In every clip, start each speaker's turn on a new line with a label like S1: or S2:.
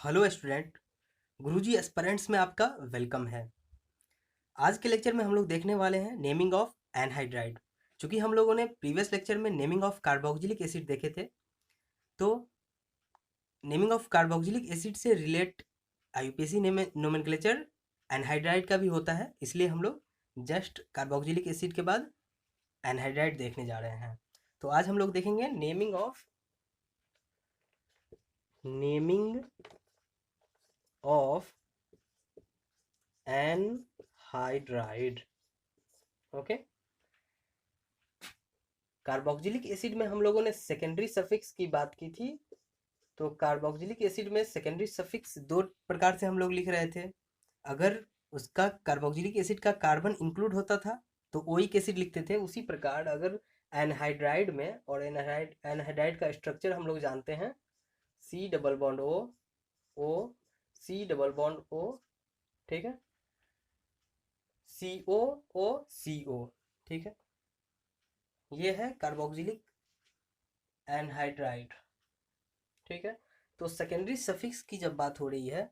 S1: Hello student, गुरुजी aspirants में आपका welcome है। आज के लेक्चर में हम लोग देखने वाले हैं नेमिंग ऑफ एनहाइड्राइड। चूँकि हम लोगों ने प्रीवियस लेक्चर में नेमिंग ऑफ कार्बोक्सिलिक एसिड देखे थे, तो नेमिंग ऑफ कार्बोक्सिलिक एसिड से रिलेट आईयूपीएसी नोमेनक्लेचर एनहाइड्राइड का भी होता है। इसलिए हम लोग जस्ट कार्बोक्सिलिक एसिड के बाद एनहाइड्राइड देखने जा रहे हैं। तो आज हम लोग देखेंगे naming of anhydride. Okay, carboxylic acid में हम लोगों ने सेकेंडरी सफिक्स की बात की थी। तो कार्बोक्सिलिक एसिड में सेकेंडरी सफिक्स दो प्रकार से हम लोग लिख रहे थे। अगर उसका कार्बोक्सिलिक एसिड का कार्बन इंक्लूड होता था तो ओइक एसिड लिखते थे। उसी प्रकार अगर एनहाइड्राइड में, और एनहाइड्राइड का स्ट्रक्चर हम लोग जानते हैं, सी डबल बॉन्ड ओ ओ सी डबल बॉन्ड ओ, ठीक है, सी ओ ओ सी ओ, ठीक है, ये है कार्बोक्सिलिक एनहाइड्राइड। ठीक है, तो सेकेंडरी सफिक्स की जब बात हो रही है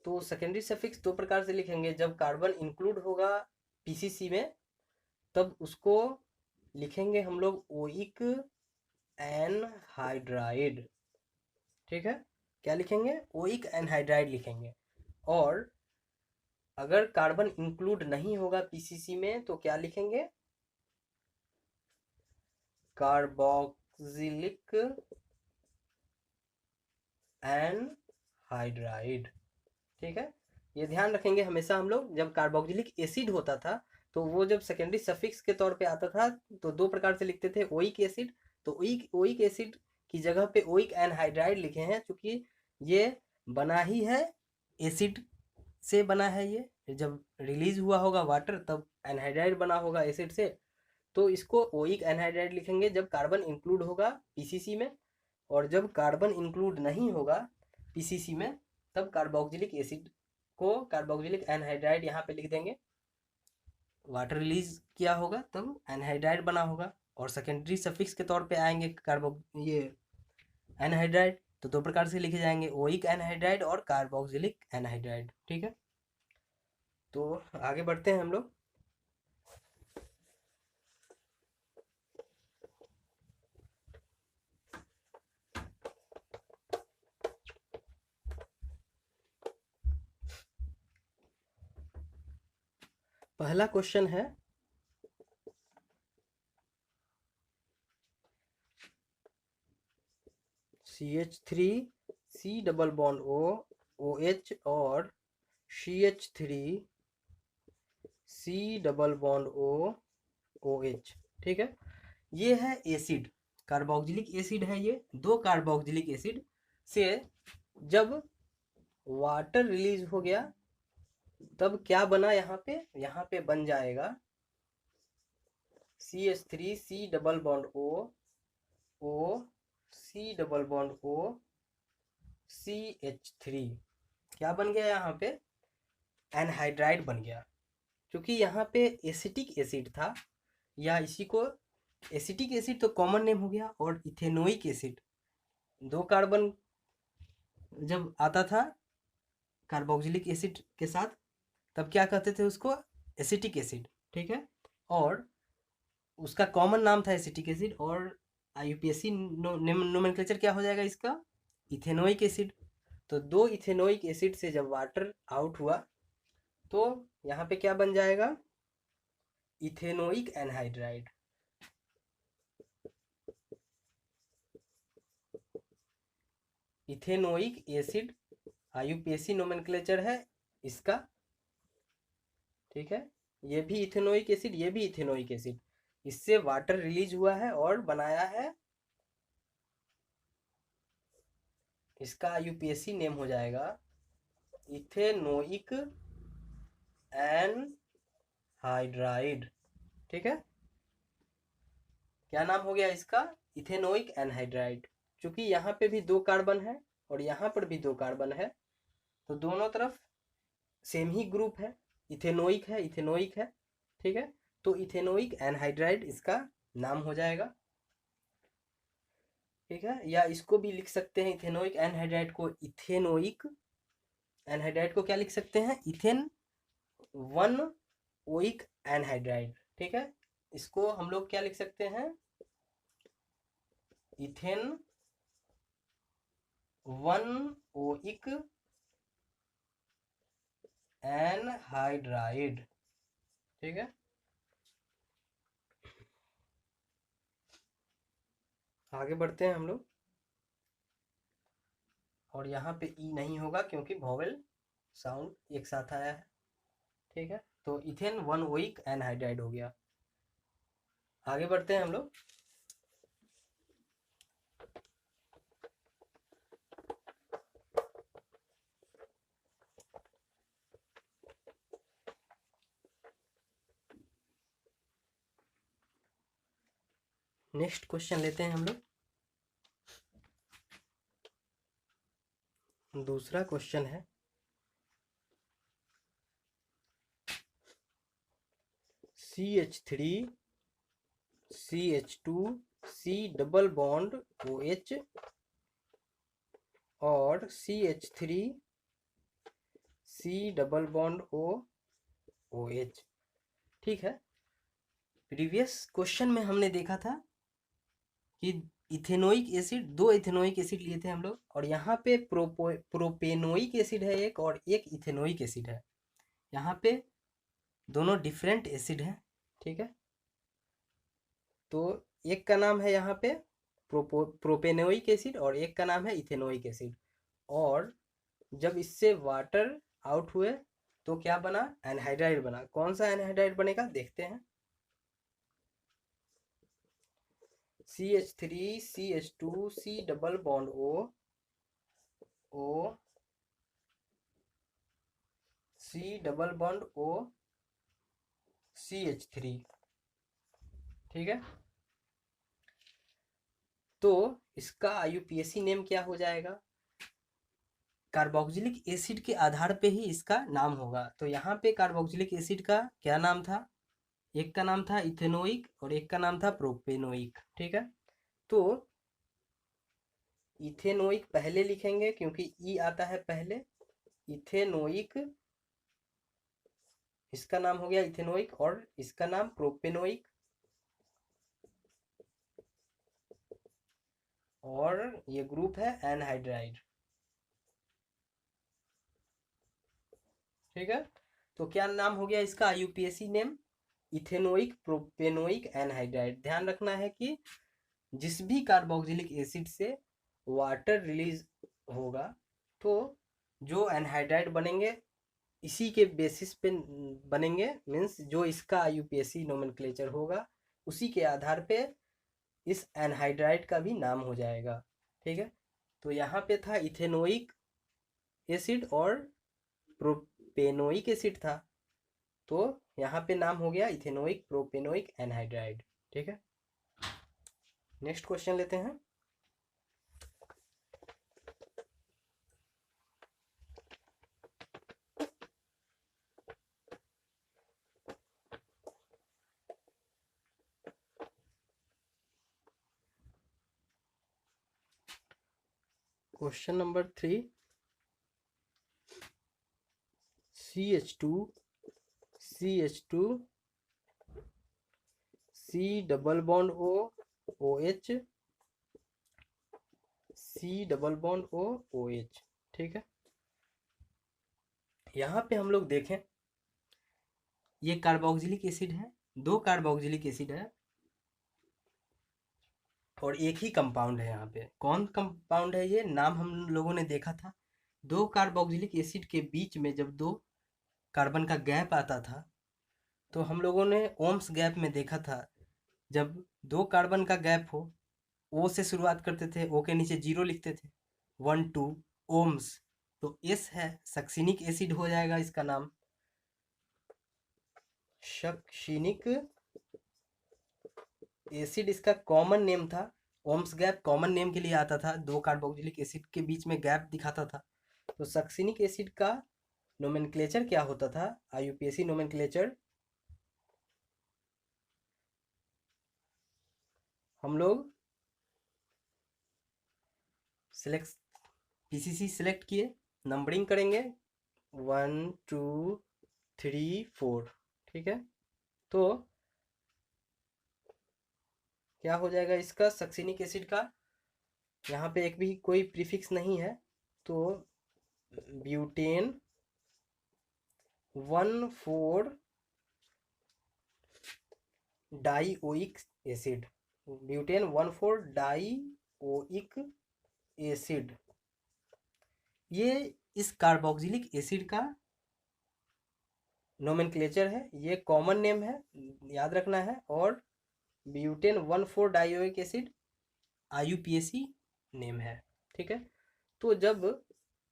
S1: तो सेकेंडरी सफिक्स दो प्रकार से लिखेंगे। जब कार्बन इंक्लूड होगा पीसीसी में तब उसको लिखेंगे हम लोग ओइक एनहाइड्राइड। ठीक है, क्या लिखेंगे? ओइक एनहाइड्राइड लिखेंगे। और अगर कार्बन इंक्लूड नहीं होगा पीसीसी में तो क्या लिखेंगे? Carboxylic anhydride. ठीक है, ये ध्यान रखेंगे हमेशा हम लोग। जब कार्बोक्सिलिक एसिड होता था तो वो जब सेकेंडरी सफिक्स के तौर पे आता था तो दो प्रकार से लिखते थे, ओइक एसिड। तो ओइक एसिड की जगह पे ओइक एनहाइड्राइड लिखे हैं, क्योंकि ये बना ही है एसिड से बना है। ये जब रिलीज हुआ होगा वाटर तब एनहाइड्राइड बना होगा एसिड से। तो इसको ओइक एनहाइड्राइड लिखेंगे जब कार्बन इंक्लूड होगा पीसीसी में। और जब कार्बन इंक्लूड नहीं होगा पीसीसी में तब कार्बोक्सिलिक एसिड को कार्बोक्सिलिक एनहाइड्राइड यहाँ पे लिख देंगे। वाटर रिलीज किया होगा तब एनहाइड्राइड बना होगा। और सेकेंडरी सफिक्स के तौर पे आएंगे ये एनहाइड्राइड, तो दो प्रकार से लिखे जाएंगे, ओइक एनहाइड्राइड और कार्बोक्सिलिक एनहाइड्राइड। ठीक है, तो आगे बढ़ते हैं हम लोग। पहला क्वेश्चन है, CH3 C double bond O OH और CH3 C double bond O OH। ठीक है, ये है एसिड, कार्बोक्सिलिक एसिड है। ये दो कार्बोक्सिलिक एसिड से जब वाटर रिलीज हो गया तब क्या बना? यहाँ पे बन जाएगा CH3 C double bond O C double bond O CH3। क्या बन गया? यहाँ पे एनहाइड्राइड बन गया। क्योंकि यहाँ पे एसिटिक एसिड था, या इसी को एसिटिक एसिड तो कॉमन नेम हो गया। और इथेनोइक एसिड, दो कार्बन जब आता था कार्बोक्सिलिक एसिड के साथ तब क्या कहते थे उसको? Acetic acid. ठीक है, और उसका कॉमन नाम था एसिटिक एसिड। और आईयूपीएसी नोमेनक्लेचर क्या हो जाएगा इसका? Ethanoic acid. तो दो इथेनोइक एसिड से जब वाटर आउट हुआ तो यहाँ पे क्या बन जाएगा? Ethanoic anhydride. Ethanoic acid IUPAC nomenclature है इसका। ठीक है, ये भी इथेनोइक एसिड, ये भी इथेनोइक एसिड। इससे वाटर रिलीज हुआ है और बनाया है, इसका आईयूपीएसी नेम हो जाएगा इथेनोइक एनहाइड्राइड। ठीक है, क्या नाम हो गया इसका? Ethanoic anhydride. क्योंकि यहाँ पे भी दो कार्बन है और यहाँ पर भी दो कार्बन है, तो दोनों तरफ सेम ही ग्रुप है, इथेनोइक है, इथेनोइक है। ठीक है, तो इथेनोइक एनहाइड्राइड इसका नाम हो जाएगा। ठीक है, या इसको भी लिख सकते हैं इथेनोइक एनहाइड्राइड को इथेनोइक एनहाइड्राइड को क्या लिख सकते हैं, इथेन वन ओइक एनहाइड्राइड। ठीक है, इसको हम लोग क्या लिख सकते हैं, इथेन वन ओइक एनहाइड्राइड। ठीक है, आगे बढ़ते हैं हम लोग, और यहाँ पे ई नहीं होगा क्योंकि वॉवेल साउंड एक साथ आया है। ठीक है, तो इथेन वन ओइक एनहाइड्राइड हो गया। आगे बढ़ते हैं हम लोग, नेक्स्ट क्वेश्चन लेते हैं हम लोग। दूसरा क्वेश्चन है, CH3 CH2 C double bond OH और CH3 C double bond OH। ठीक है, प्रीवियस क्वेश्चन में हमने देखा था कि इथेनोइक एसिड, दो इथेनोइक एसिड लिए थे हम लोग, और यहाँ पे प्रोपेनोइक एसिड है एक, और एक इथेनोइक एसिड है। यहाँ पे दोनों डिफरेंट एसिड हैं। ठीक है, तो एक का नाम है यहाँ पे प्रोपेनोइक एसिड और एक का नाम है इथेनोइक एसिड, और जब इससे वाटर आउट हुए तो क्या बना, एनहाइड्राइड बना। कौन सा एनहाइड्राइड बनेगा देखते हैं, CH3 CH2 C double bond O C double bond O CH3। ठीक है, तो इसका IUPAC नेम क्या हो जाएगा, कार्बोक्सिलिक एसिड के आधार पे ही इसका नाम होगा। तो यहाँ पे कार्बोक्सिलिक एसिड का क्या नाम था, एक का नाम था इथेनोइक और एक का नाम था प्रोपेनोइक। ठीक है, तो इथेनोइक पहले लिखेंगे क्योंकि ई आता है पहले, इथेनोइक, इसका नाम हो गया इथेनोइक, और इसका नाम प्रोपेनोइक, और ये ग्रुप है एनहाइड्राइड। ठीक है, तो क्या नाम हो गया इसका IUPAC name, ethanoic propanoic anhydride. ध्यान रखना है कि जिस भी कार्बोक्सिलिक एसिड से वाटर रिलीज होगा तो जो एनहाइड्राइड बनेंगे इसी के बेसिस पे बनेंगे, मीन्स जो इसका IUPAC नोमेनक्लेचर होगा उसी के आधार पे इस एनहाइड्राइड का भी नाम हो जाएगा। ठीक है, तो यहाँ पे था इथेनोइक एसिड और प्रोपेनोइक एसिड था, तो यहाँ पे नाम हो गया इथेनोइक प्रोपेनोइक एनहाइड्राइड। ठीक है, नेक्स्ट क्वेश्चन लेते हैं, question number 3, CH2 CH2 C double bond OH C double bond OH। ठीक है, यहाँ पे हम लोग देखें, ये कार्बोक्सिलिक एसिड है, दो कार्बोक्सिलिक एसिड है और एक ही कंपाउंड है। यहाँ पे कौन कंपाउंड है, ये नाम हम लोगों ने देखा था। दो कार्बोक्सिलिक एसिड के बीच में जब दो कार्बन का गैप आता था तो हम लोगों ने ओम्स गैप में देखा था, जब दो कार्बन का गैप हो, ओ से शुरुआत करते थे, ओ के नीचे जीरो लिखते थे, 1 2 ओम्स, तो एस है, सक्सिनिक एसिड हो जाएगा इसका नाम, सक्सिनिक एसिड इसका कॉमन नेम था। ओम्स गैप कॉमन नेम के लिए आता था, दो कार्बोक्सिलिक एसिड के बीच में गैप दिखाता था। तो सक्सिनिक एसिड का नोमेनक्लेचर क्या होता था, IUPAC नोमेनक्लेचर, हम लोग सिलेक्ट पीसीसी सिलेक्ट किए, नंबरिंग करेंगे 1 2 3 4, ठीक है। तो क्या हो जाएगा इसका सक्सिनिक एसिड का, यहाँ पे एक भी कोई प्रीफिक्स नहीं है, तो butane 1,4 dioic acid, butane 1,4 dioic acid, ये इस कार्बोक्सिलिक एसिड का नोमेनक्लेचर है, ये कॉमन नेम है, याद रखना है। और butane 1,4 dioic acid IUPAC name है, ठीक है। तो जब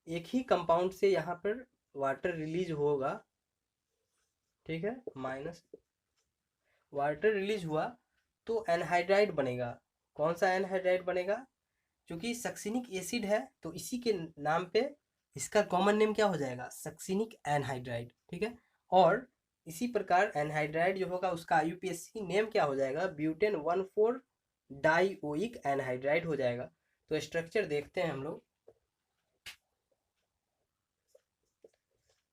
S1: एक ही कंपाउंड से यहाँ पर वाटर रिलीज होगा, ठीक है, माइनस वाटर रिलीज हुआ तो एनहाइड्राइड बनेगा। कौन सा एनहाइड्राइड बनेगा? क्योंकि सक्सिनिक एसिड है तो इसी के नाम पे इसका कॉमन नेम क्या हो जाएगा, सक्सिनिक एनहाइड्राइड, ठीक है। और इसी प्रकार एनहाइड्राइड जो होगा उसका IUPAC नेम क्या हो जाएगा, ब्यूटेन 1,4 डाइओइक एनहाइड्राइड हो जाएगा। तो स्ट्रक्चर देखते हैं हम लोग,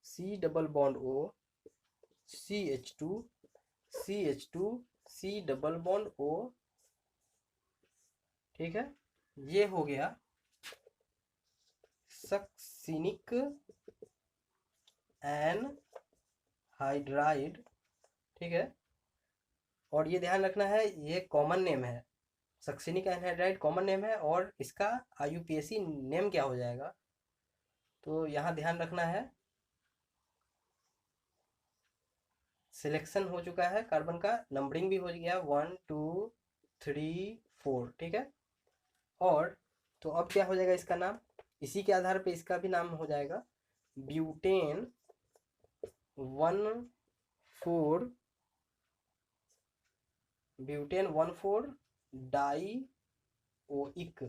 S1: C double bond O CH2 CH2 C double bond O, ठीक है। ये हो गया सक्सिनिक एनहाइड्राइड, ठीक है। और ये ध्यान रखना है ये कॉमन नेम है, सक्सिनिक एनहाइड्राइड कॉमन नेम है, और इसका IUPAC नेम क्या हो जाएगा, तो यहाँ ध्यान रखना है। सिलेक्शन हो चुका है कार्बन का, नंबरिंग भी हो गया 1 2 3 4, ठीक है। और तो अब क्या हो जाएगा इसका नाम, इसी के आधार पे इसका भी नाम हो जाएगा ब्यूटेन 1,4 डाइओइक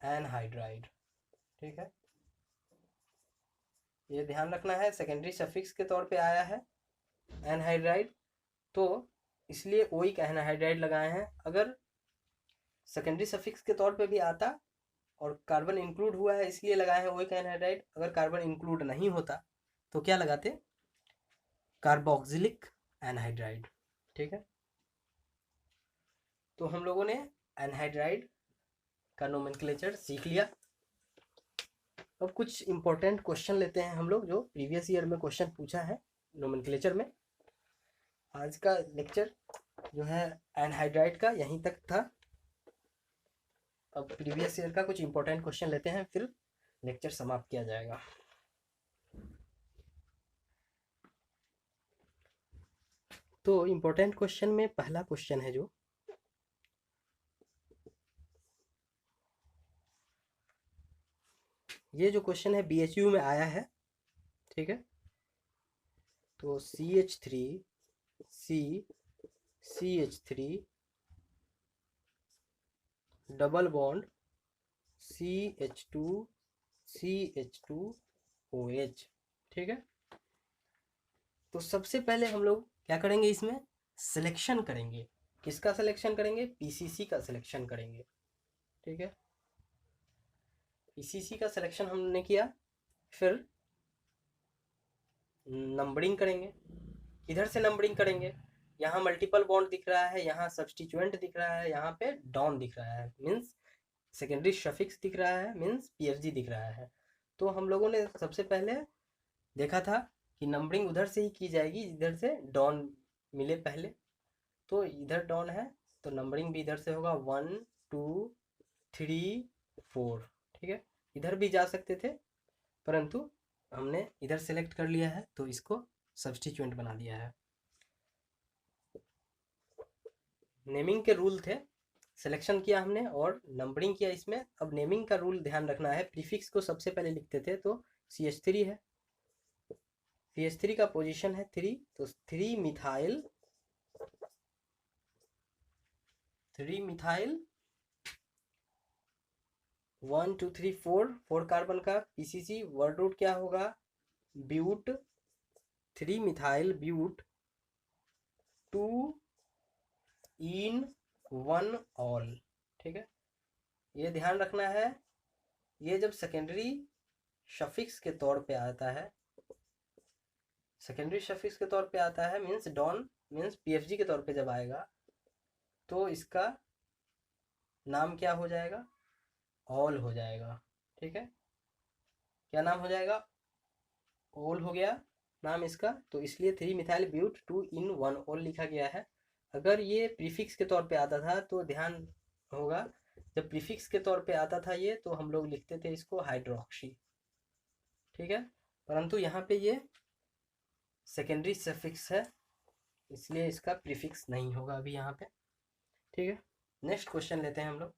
S1: एनहाइड्राइड, ठीक है। ये ध्यान रखना है सेकेंडरी सफिक्स के तौर पे आया है एनहाइड्राइड, तो इसलिए ओइक एनहाइड्राइड लगाए हैं। अगर सेकेंडरी सफिक्स के तौर पे भी आता और कार्बन इंक्लूड हुआ है इसलिए लगाए हैं ओइक एनहाइड्राइड, अगर कार्बन इंक्लूड नहीं होता तो क्या लगाते, कार्बोक्सिलिक एनहाइड्राइड, ठीक है। तो हम लोगों ने एनहाइड्राइड का नोमेनक्लेचर सीख लिया। अब कुछ इंपॉर्टेंट क्वेश्चन लेते हैं हम लोग जो प्रीवियस ईयर में क्वेश्चन पूछा है नोमेनक्लेचर में। आज का लेक्चर जो है एनहाइड्राइड का यहीं तक था। अब प्रीवियस ईयर का कुछ इंपॉर्टेंट क्वेश्चन लेते हैं, फिर लेक्चर समाप्त किया जाएगा। तो इंपॉर्टेंट क्वेश्चन में पहला क्वेश्चन है जो ये जो क्वेश्चन है BHU में आया है, ठीक है। तो CH3 डबल बॉन्ड CH2OH, ठीक है। तो सबसे पहले हम लोग क्या करेंगे, इसमें सिलेक्शन करेंगे। किसका सिलेक्शन करेंगे, PCC का सिलेक्शन करेंगे, ठीक है। PCC का सिलेक्शन हमने किया, फिर नंबरिंग करेंगे। इधर से नंबरिंग करेंगे, यहाँ मल्टीपल बॉन्ड दिख रहा है, यहाँ सब्स्टिट्यूएंट दिख रहा है, यहाँ पे डॉन दिख रहा है, मीन्स सेकेंडरी सफिक्स दिख रहा है, मीन्स PFG दिख रहा है। तो हम लोगों ने सबसे पहले देखा था कि नंबरिंग उधर से ही की जाएगी इधर से डॉन मिले पहले, तो इधर डॉन है तो नंबरिंग भी इधर से होगा 1 2 3 4, ठीक है। इधर भी जा सकते थे परंतु हमने इधर सेलेक्ट कर लिया है तो इसको सब्स्टिट्यूएंट बना दिया है। नेमिंग के रूल थे, सिलेक्शन किया हमने और नंबरिंग किया इसमें। अब नेमिंग का रूल ध्यान रखना है, प्रीफिक्स को सबसे पहले लिखते थे तो CH3 है, CH3 का पोजीशन है 3, तो 3 मिथाइल 1 2 3 4 कार्बन का PCC, वर्ड रूट क्या होगा, ब्यूट 3 मिथाइल ब्यूट 2 इन 1 ऑल, ठीक है। ये ध्यान रखना है, ये जब सेकेंडरी सफिक्स के तौर पे आता है, सेकेंडरी सफिक्स के तौर पे आता है मीन्स डॉन मीन्स पीएफजी के तौर पे जब आएगा तो इसका नाम क्या हो जाएगा, ऑल हो जाएगा। ठीक है, क्या नाम हो जाएगा, ऑल हो गया नाम इसका। तो इसलिए 3 मिथाइल ब्यूट 2 इन 1 ऑल लिखा गया है। अगर ये प्रीफिक्स के तौर पे आता था तो ध्यान होगा, जब प्रीफिक्स के तौर पे आता था ये तो हम लोग लिखते थे इसको हाइड्रोक्सी। ठीक है, परंतु यहाँ पे ये सेकेंडरी सफिक्स है इसलिए इसका प्रीफिक्स नहीं होगा अभी यहाँ पे। ठीक है, नेक्स्ट क्वेश्चन लेते हैं हम लोग।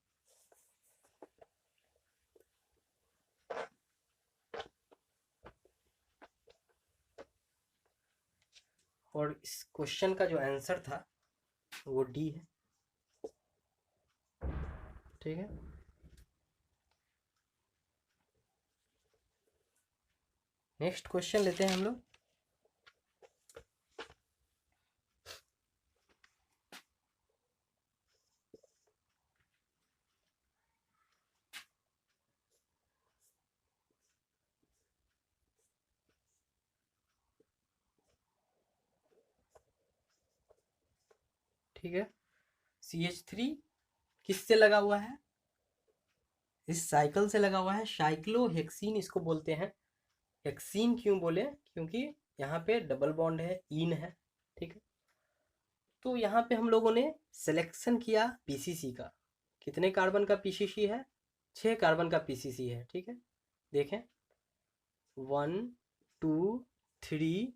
S1: और इस क्वेश्चन का जो आंसर था वो डी है। ठीक है, नेक्स्ट क्वेश्चन लेते हैं हम लोग। ठीक है, CH3 किससे लगा हुआ है, इस साइकिल से लगा हुआ है, साइक्लोहेक्सीन इसको बोलते हैं। हेक्सीन क्यों बोले, क्योंकि यहाँ पे डबल बॉन्ड है, इन है। ठीक है, तो यहाँ पे हम लोगों ने सिलेक्शन किया पीसीसी का। कितने कार्बन का पीसीसी है, 6 कार्बन का पीसीसी है। ठीक है, देखें 1 2 3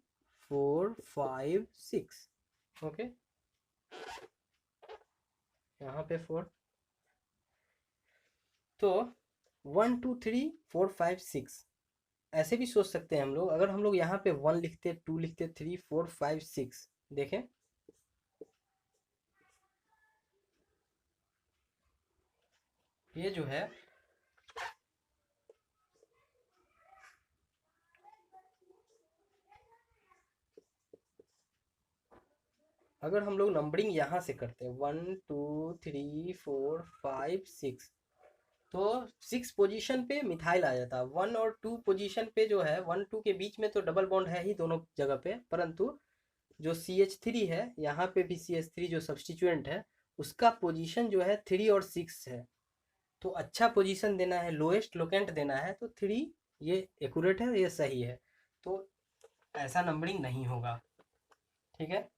S1: 4 5 6। ओके, यहाँ पे 4, तो 1 2 3 4 5 6 ऐसे भी सोच सकते हैं हम लोग। अगर हम लोग यहाँ पे 1 लिखते, 2 लिखते, 3 4 5 6, देखें ये जो है अगर हम लोग नंबरिंग यहाँ से करते हैं 1 2 3 4 5 6, तो 6 पोजीशन पे मिथाइल आ जाता। 1 और 2 पोजीशन पे जो है 1 2 के बीच में तो डबल बॉन्ड है ही दोनों जगह पे, परंतु जो CH3 है यहाँ पे भी CH3 जो सब्सटीट्यूएंट है उसका पोजीशन जो है 3 और 6 है। तो अच्छा पोजीशन देना है, लोएस्ट लोकेंट देना है, तो 3 ये एक्यूरेट है, ये सही है, तो ऐसा नंबरिंग नहीं होगा। ठीक है,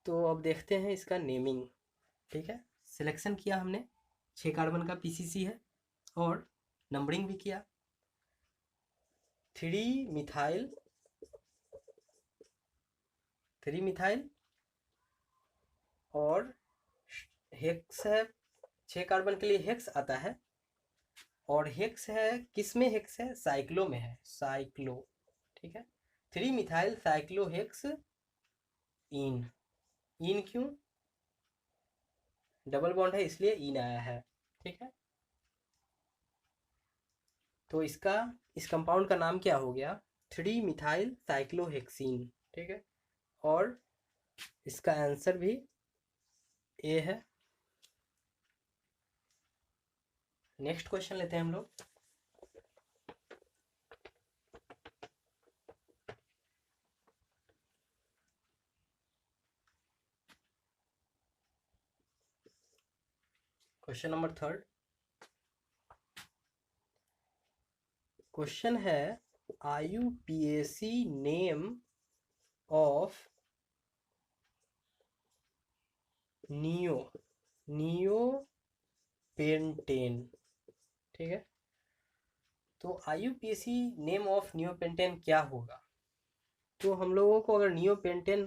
S1: तो अब देखते हैं इसका नेमिंग। ठीक है, सिलेक्शन किया हमने, 6 कार्बन का पीसीसी है और नंबरिंग भी किया। 3 मिथाइल, 3 मिथाइल और हेक्स है, 6 कार्बन के लिए हेक्स आता है, और हेक्स है किस में, हेक्स है साइक्लो में है, साइक्लो। ठीक है, 3 मिथाइल साइक्लो हेक्स इन, इन क्यों, डबल बॉन्ड है इसलिए इन आया है। ठीक है, तो इसका इस कंपाउंड का नाम क्या हो गया, 3 मिथाइल साइक्लोहेक्सीन। ठीक है, और इसका आंसर भी ए है। नेक्स्ट क्वेश्चन लेते हैं हम लोग। क्वेश्चन नंबर 3, क्वेश्चन है IUPAC नेम ऑफ नियोपेंटेन। ठीक है, तो IUPAC नेम ऑफ नियोपेंटेन क्या होगा। तो हम लोगों को अगर नियोपेंटेन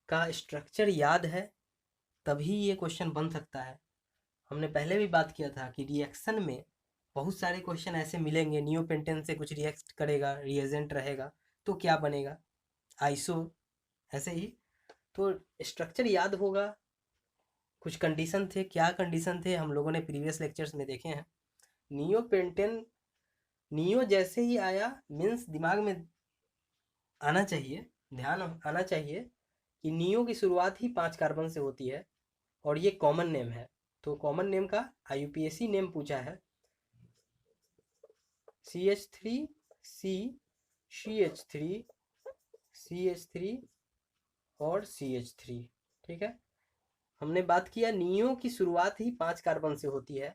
S1: का स्ट्रक्चर याद है तभी ये क्वेश्चन बन सकता है। हमने पहले भी बात किया था कि रिएक्शन में बहुत सारे क्वेश्चन ऐसे मिलेंगे, नियोपेंटेन से कुछ रिएक्ट करेगा, रिएजेंट रहेगा तो क्या बनेगा, आइसो, ऐसे ही। तो स्ट्रक्चर याद होगा, कुछ कंडीशन थे, क्या कंडीशन थे हम लोगों ने प्रीवियस लेक्चर्स में देखे हैं। नियोपेंटेन, नियो जैसे ही आया मीन्स दिमाग में आना चाहिए, ध्यान आना चाहिए कि नियो की शुरुआत ही 5 कार्बन से होती है और ये कॉमन नेम है। तो कॉमन नेम का IUPAC नेम पूछा है, CH3 C CH3 CH3 और CH3। ठीक है, हमने बात किया नियो की शुरुआत ही 5 कार्बन से होती है,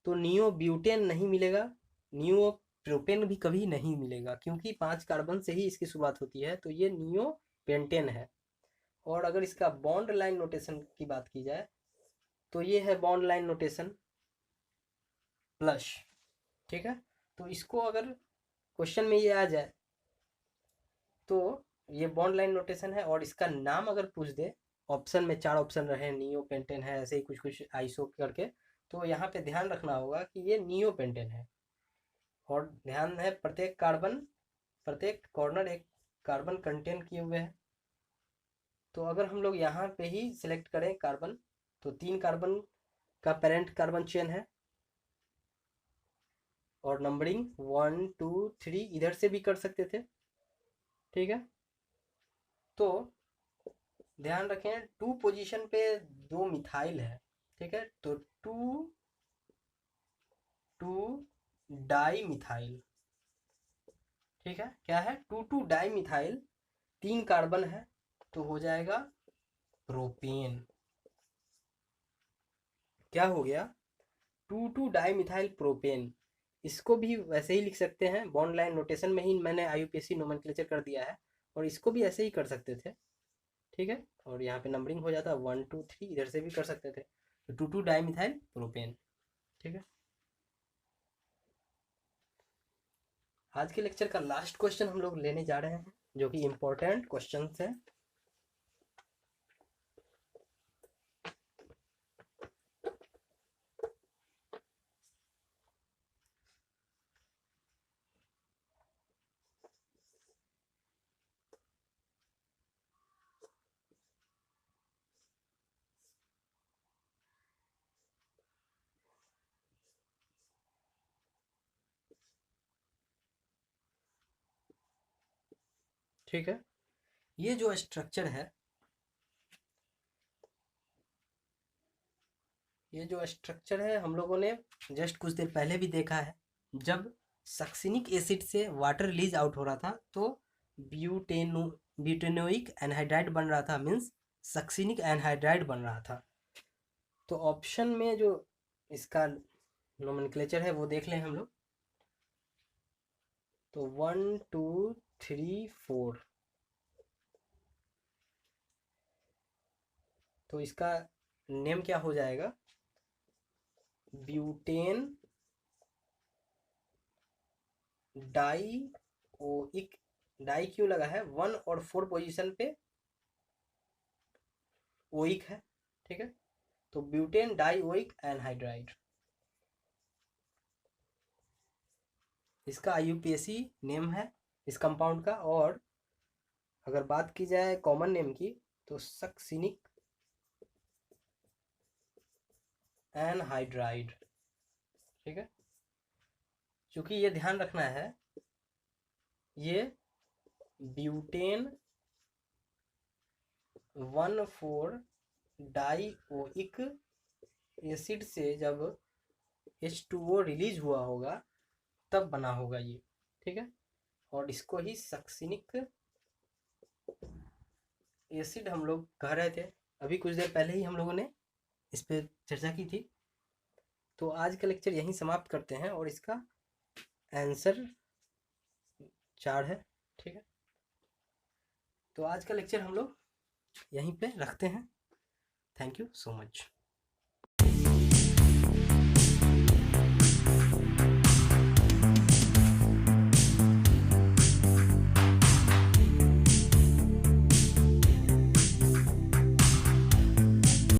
S1: तो नियो ब्यूटेन नहीं मिलेगा, नियो प्रोपेन भी कभी नहीं मिलेगा, क्योंकि 5 कार्बन से ही इसकी शुरुआत होती है, तो ये नियो पेंटेन है। और अगर इसका बॉन्ड लाइन नोटेशन की बात की जाए तो ये है बॉन्ड लाइन नोटेशन प्लस। ठीक है, तो इसको अगर क्वेश्चन में ये आ जाए तो ये बॉन्ड लाइन नोटेशन है, और इसका नाम अगर पूछ दे, ऑप्शन में 4 ऑप्शन रहे, नियो पेंटेन है, ऐसे ही कुछ कुछ आइसो करके, तो यहाँ पे ध्यान रखना होगा कि ये नियो पेंटेन है। और ध्यान है प्रत्येक कार्बन, प्रत्येक कॉर्नर एक कार्बन कंटेन किए हुए हैं। तो अगर हम लोग यहाँ पे ही सिलेक्ट करें कार्बन, तो 3 कार्बन का पेरेंट कार्बन चेन है, और नंबरिंग 1 2 3 इधर से भी कर सकते थे। ठीक है, तो ध्यान रखें 2 पोजीशन पे 2 मिथाइल है। ठीक है, तो 2 डाई मिथाइल। ठीक है, क्या है 2 डाई मिथाइल, 3 कार्बन है, तो हो जाएगा प्रोपेन। क्या हो गया 2 डाई मिथाइल प्रोपेन। इसको भी वैसे ही लिख सकते हैं, बॉन्ड लाइन नोटेशन में ही मैंने IUPAC नोमेनक्लेचर कर दिया है, और इसको भी ऐसे ही कर सकते थे। ठीक है, और यहाँ पे नंबरिंग हो जाता है 1 2 3, इधर से भी कर सकते थे, तो 2 डाई मिथाइल प्रोपेन। ठीक है, आज के लेक्चर का लास्ट क्वेश्चन हम लोग लेने जा रहे हैं, जो कि इम्पोर्टेंट क्वेश्चन है। ठीक है, ये जो स्ट्रक्चर है, ये जो स्ट्रक्चर है हम लोगों ने जस्ट कुछ देर पहले भी देखा है। जब सक्सिनिक एसिड से वाटर रिलीज आउट हो रहा था तो ब्यूटेनोइक एनहाइड्राइड बन रहा था, मीन्स सक्सिनिक एनहाइड्राइड बन रहा था। तो ऑप्शन में जो इसका नोमेनक्लेचर है वो देख लें हम लोग, तो 1 2 3 4, तो इसका नेम क्या हो जाएगा, ब्यूटेन डाइओइक। डाई क्यों लगा है, 1 और 4 पोजीशन पे ओइक है। ठीक है, तो ब्यूटेन डाइओइक एनहाइड्राइड, इसका IUPAC नेम है इस कंपाउंड का। और अगर बात की जाए कॉमन नेम की, तो सक्सिनिक एनहाइड्राइड। ठीक है, चूंकि ये ध्यान रखना है, ये ब्यूटेन 1,4 डाइओइक एसिड से जब H2O रिलीज हुआ होगा तब बना होगा ये। ठीक है, और इसको ही सक्सिनिक एसिड हम लोग कह रहे थे, अभी कुछ देर पहले ही हम लोगों ने इस पर चर्चा की थी। तो आज का लेक्चर यहीं समाप्त करते हैं, और इसका आंसर 4 है। ठीक है, तो आज का लेक्चर हम लोग यहीं पे रखते हैं। Thank you so much.